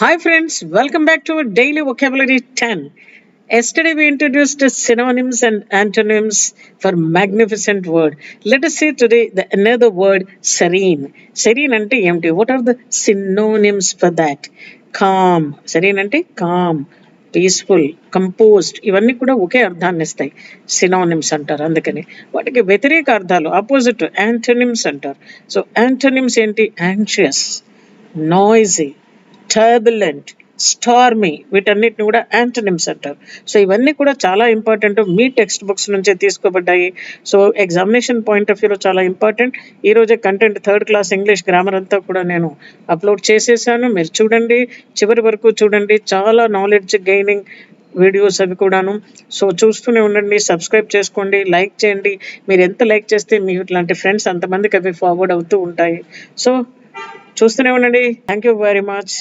Hi friends, welcome back to our daily vocabulary 10. Yesterday we introduced the synonyms and antonyms for magnificent word. Let us see today another word serene. Serene ante emti. What are the synonyms for that? Calm. Serene ante calm, peaceful, composed ఇవన్నీ కూడా ఒకే అర్థాన్ని ఇస్తాయి. Synonyms అంటారు. అందుకని వాటికి వ్యతిరేక అర్థాలు opposite antonyms అంటారు. సో యాంటోనిమ్స్ ఏంటి? యాంగ్షియస్, నాయిజీ, టర్బులెంట్, స్టార్మీ, వీటన్నిటిని కూడా యాంటనిమ్స్ అంటారు. సో ఇవన్నీ కూడా చాలా ఇంపార్టెంట్, మీ టెక్స్ట్ బుక్స్ నుంచే తీసుకోబడ్డాయి. సో ఎగ్జామినేషన్ పాయింట్ ఆఫ్ వ్యూలో చాలా ఇంపార్టెంట్. ఈరోజే content 3rd class English grammar అంతా కూడా నేను అప్లోడ్ చేసేసాను. మీరు చూడండి, చివరి వరకు చూడండి. చాలా నాలెడ్జ్ గెయినింగ్ వీడియోస్ అవి కూడాను. సో చూస్తూనే ఉండండి, సబ్స్క్రైబ్ చేసుకోండి, లైక్ చేయండి. మీరు ఎంత లైక్ చేస్తే మీ ఇట్లాంటి ఫ్రెండ్స్ అంతమందికి అవి ఫార్వర్డ్ అవుతూ ఉంటాయి. సో చూస్తూనే ఉండండి. Thank you very much.